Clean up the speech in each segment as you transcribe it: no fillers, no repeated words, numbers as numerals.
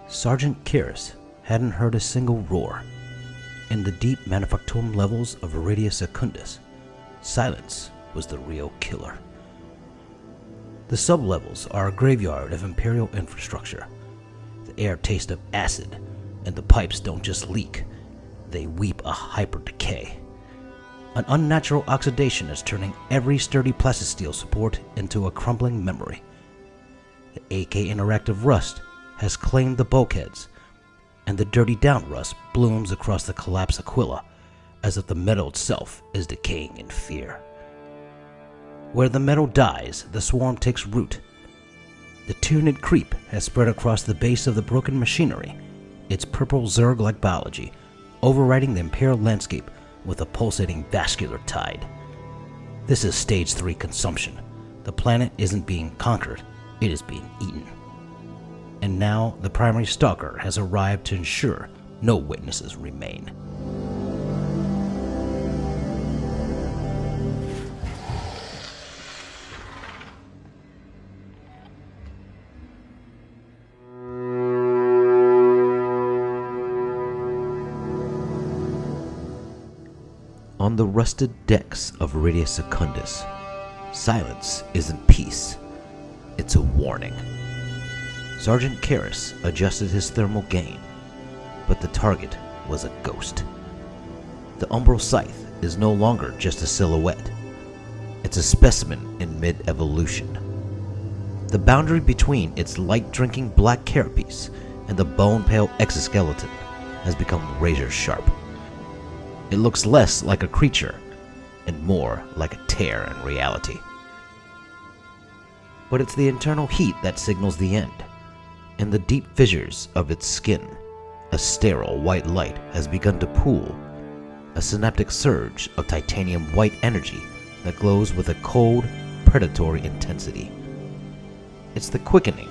Sergeant Kiris hadn't heard a single roar. In the deep manufactorum levels of Veridia Secundus, silence was the real killer. The sublevels are a graveyard of Imperial infrastructure. The air tastes of acid, and the pipes don't just leak, they weep a hyper-decay. An unnatural oxidation is turning every sturdy plastisteel support into a crumbling memory. The AK interactive rust has claimed the bulkheads, and the dirty down rust blooms across the collapsed aquila as if the metal itself is decaying in fear. Where the metal dies, the swarm takes root. The Tyranid creep has spread across the base of the broken machinery, its purple zerg-like biology overriding the Imperial landscape with a pulsating vascular tide. This is Stage 3 consumption. The planet isn't being conquered, it is being eaten. And now the primary stalker has arrived to ensure no witnesses remain. On the rusted decks of Veridia Secundus, silence isn't peace, it's a warning. Sergeant Kiris adjusted his thermal gain, but the target was a ghost. The Umbral Scythe is no longer just a silhouette, it's a specimen in mid-evolution. The boundary between its light-drinking black carapace and the bone-pale exoskeleton has become razor-sharp. It looks less like a creature and more like a tear in reality. But it's the internal heat that signals the end. In the deep fissures of its skin, a sterile white light has begun to pool, a synaptic surge of titanium white energy that glows with a cold, predatory intensity. It's the quickening,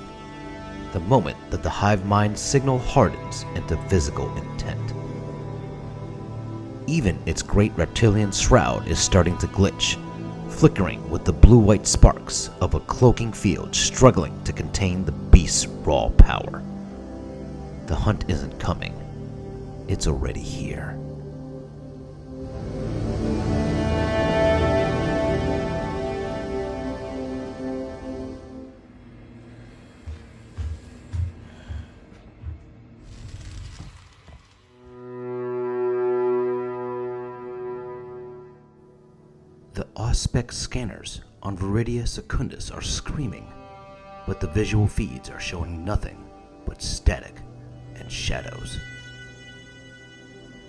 the moment that the hive mind signal hardens into physical intent. Even its great reptilian shroud is starting to glitch, flickering with the blue-white sparks of a cloaking field struggling to contain the beast's raw power. The hunt isn't coming, it's already here. The Auspex scanners on Veridia Secundus are screaming, but the visual feeds are showing nothing but static and shadows.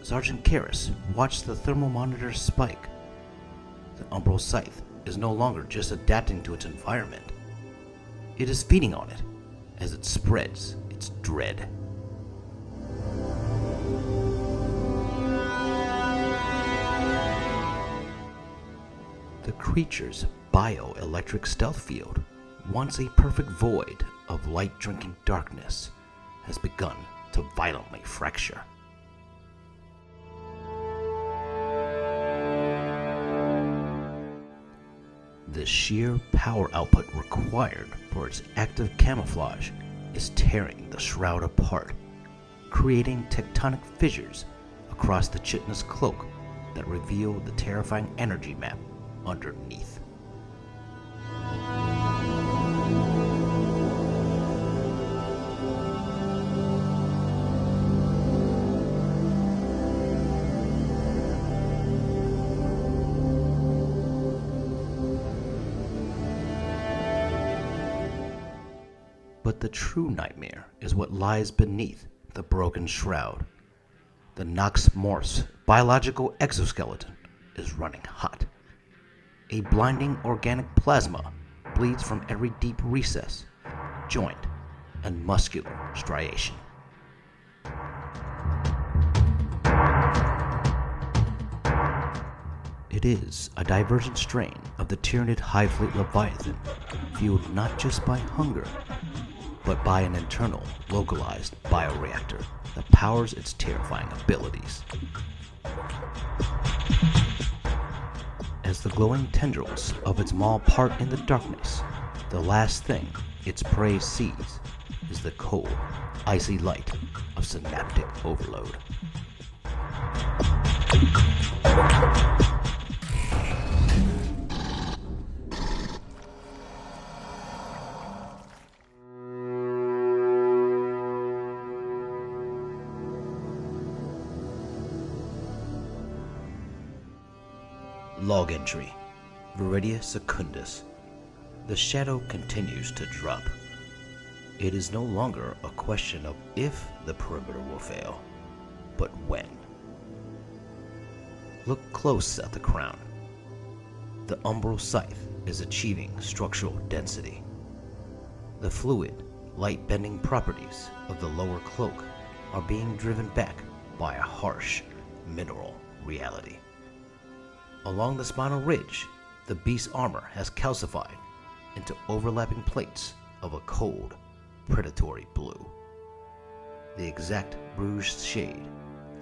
Sergeant Kiris watched the thermal monitors spike. The Umbral Scythe is no longer just adapting to its environment. It is feeding on it as it spreads its dread. The creature's bioelectric stealth field, once a perfect void of light-drinking darkness, has begun to violently fracture. The sheer power output required for its active camouflage is tearing the shroud apart, creating tectonic fissures across the chitinous cloak that reveal the terrifying energy map underneath. But the true nightmare is what lies beneath the broken shroud. The Nox MORPH's biological exoskeleton is running hot. A blinding organic plasma bleeds from every deep recess, joint, and muscular striation. It is a divergent strain of the Tyranid Hive Fleet Leviathan, fueled not just by hunger, but by an internal, localized bioreactor that powers its terrifying abilities. As the glowing tendrils of its maw part in the darkness, the last thing its prey sees is the cold, icy light of synaptic overload. Log entry, Veridia Secundus. The shadow continues to drop. It is no longer a question of if the perimeter will fail, but when. Look close at the crown. The Umbral Scythe is achieving structural density. The fluid, light-bending properties of the lower cloak are being driven back by a harsh mineral reality. Along the spinal ridge, the beast's armor has calcified into overlapping plates of a cold, predatory blue. The exact bruised shade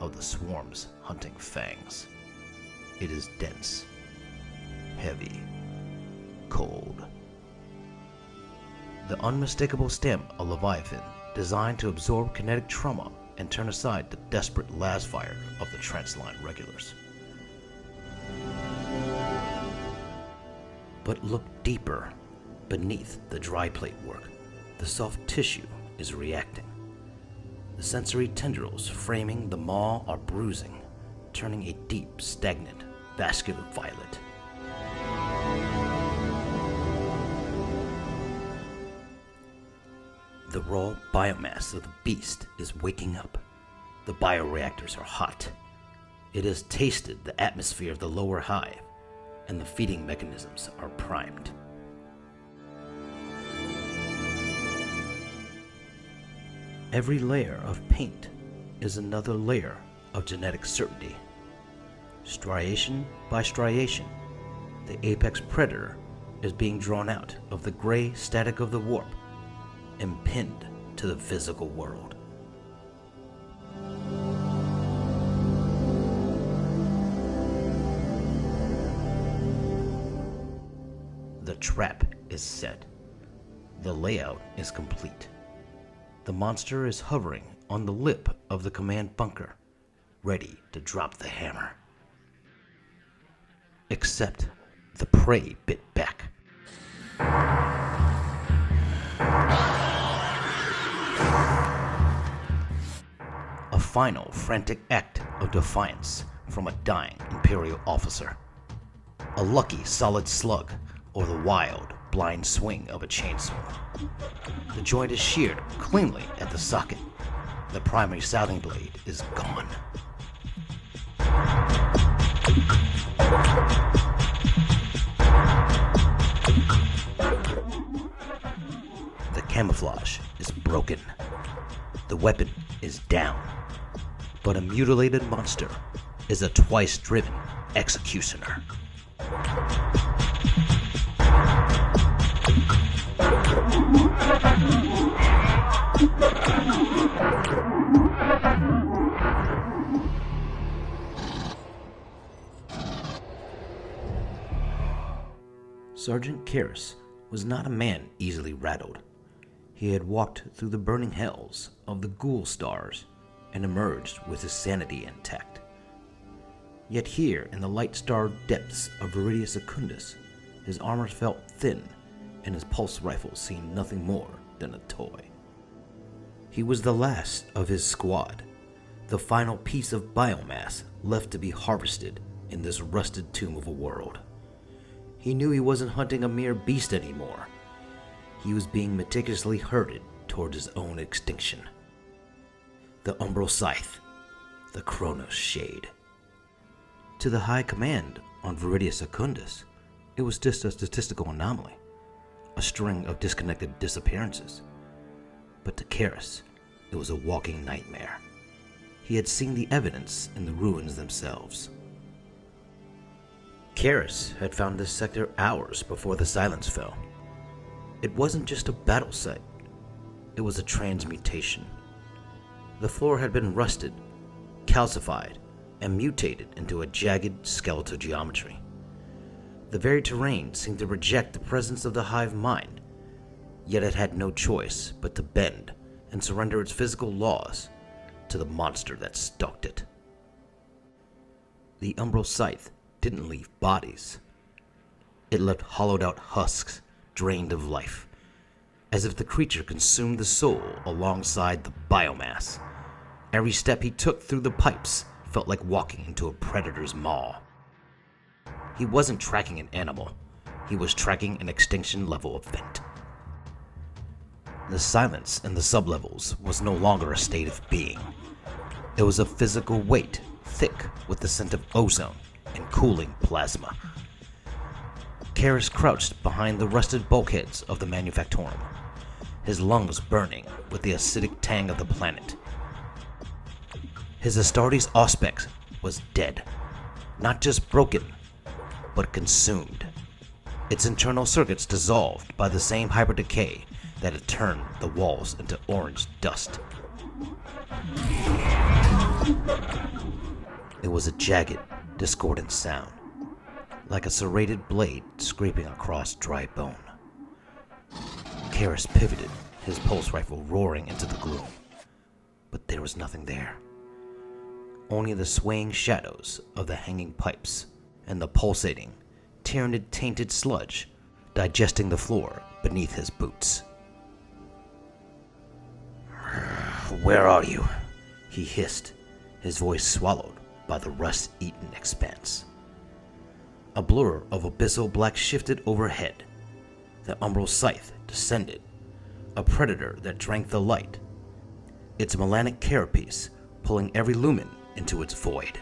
of the swarm's hunting fangs. It is dense, heavy, cold. The unmistakable stem of Leviathan, designed to absorb kinetic trauma and turn aside the desperate lasfire of the Transline regulars. But look deeper beneath the dry plate work. The soft tissue is reacting. The sensory tendrils framing the maw are bruising, turning a deep, stagnant, vascular violet. The raw biomass of the beast is waking up. The bioreactors are hot. It has tasted the atmosphere of the lower hive, and the feeding mechanisms are primed. Every layer of paint is another layer of genetic certainty. Striation by striation, the apex predator is being drawn out of the gray static of the warp and pinned to the physical world. The trap is set. The layout is complete. The monster is hovering on the lip of the command bunker, ready to drop the hammer. Except the prey bit back. A final frantic act of defiance from a dying Imperial officer. A lucky solid slug, or the wild, blind swing of a chainsaw. The joint is sheared cleanly at the socket. The primary sounding blade is gone. The camouflage is broken. The weapon is down. But a mutilated monster is a twice-driven executioner. Sergeant Karras was not a man easily rattled. He had walked through the burning hells of the Ghoul Stars and emerged with his sanity intact. Yet here in the light-starred depths of Veridia Secundus, his armor felt thin and his pulse rifle seemed nothing more than a toy. He was the last of his squad, the final piece of biomass left to be harvested in this rusted tomb of a world. He knew he wasn't hunting a mere beast anymore. He was being meticulously herded towards his own extinction. The Umbral Scythe, the Chronos-Shade. To the High Command on Veridia Secundus, it was just a statistical anomaly, a string of disconnected disappearances. But to Karras, it was a walking nightmare. He had seen the evidence in the ruins themselves. Karras had found this sector hours before the silence fell. It wasn't just a battle site, it was a transmutation. The floor had been rusted, calcified, and mutated into a jagged skeletal geometry. The very terrain seemed to reject the presence of the hive mind, yet it had no choice but to bend and surrender its physical laws to the monster that stalked it. The Umbral Scythe didn't leave bodies. It left hollowed-out husks, drained of life, as if the creature consumed the soul alongside the biomass. Every step he took through the pipes felt like walking into a predator's maw. He wasn't tracking an animal. He was tracking an extinction-level event. The silence in the sublevels was no longer a state of being. It was a physical weight, thick with the scent of ozone and cooling plasma. Karis crouched behind the rusted bulkheads of the manufactorum, his lungs burning with the acidic tang of the planet. His Astartes auspex was dead, not just broken, but consumed. Its internal circuits dissolved by the same hyperdecay that had turned the walls into orange dust. It was a jagged, discordant sound, like a serrated blade scraping across dry bone. Karis pivoted, his pulse rifle roaring into the gloom, but there was nothing there. Only the swaying shadows of the hanging pipes and the pulsating, Tyranid-tainted sludge digesting the floor beneath his boots. "Where are you?" he hissed, his voice swallowed by the rust-eaten expanse. A blur of abyssal black shifted overhead. The Umbral Scythe descended, a predator that drank the light, its melanic carapace pulling every lumen into its void.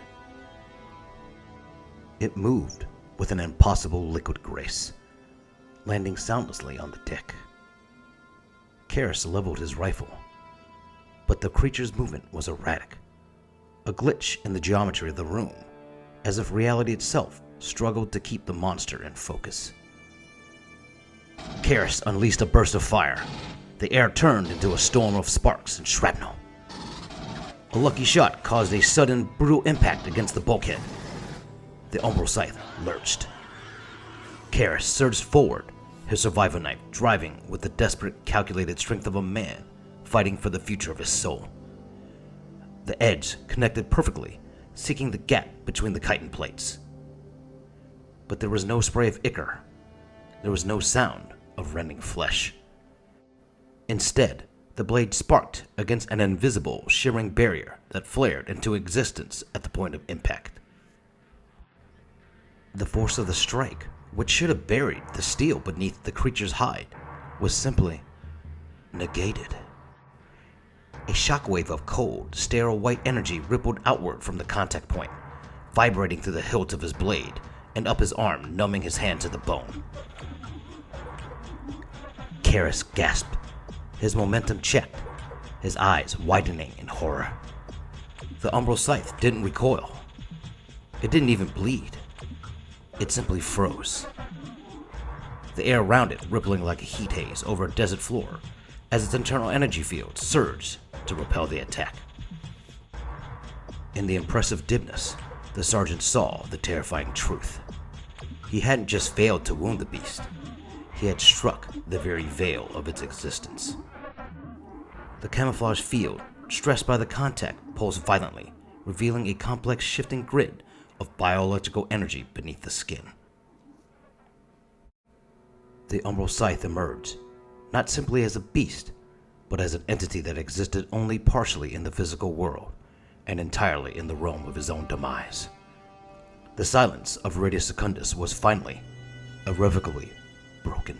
It moved with an impossible liquid grace, landing soundlessly on the deck. Karis leveled his rifle, but the creature's movement was erratic, a glitch in the geometry of the room, as if reality itself struggled to keep the monster in focus. Karis unleashed a burst of fire. The air turned into a storm of sparks and shrapnel. A lucky shot caused a sudden, brutal impact against the bulkhead. The Umbral Scythe lurched. Karis surged forward, his survival knife driving with the desperate, calculated strength of a man fighting for the future of his soul. The edge connected perfectly, seeking the gap between the chitin plates. But there was no spray of ichor. There was no sound of rending flesh. Instead, the blade sparked against an invisible, shimmering barrier that flared into existence at the point of impact. The force of the strike, which should have buried the steel beneath the creature's hide, was simply negated. A shockwave of cold, sterile white energy rippled outward from the contact point, vibrating through the hilt of his blade and up his arm, numbing his hand to the bone. Karis gasped, his momentum checked, his eyes widening in horror. The Umbral Scythe didn't recoil. It didn't even bleed. It simply froze. The air around it rippling like a heat haze over a desert floor as its internal energy field surged to repel the attack. In the impressive dimness, the sergeant saw the terrifying truth. He hadn't just failed to wound the beast. He had struck the very veil of its existence. The camouflage field, stressed by the contact, pulsed violently, revealing a complex shifting grid of biological energy beneath the skin. The Umbral Scythe emerged, not simply as a beast, but as an entity that existed only partially in the physical world and entirely in the realm of his own demise. The silence of Veridia Secundus was finally, irrevocably broken.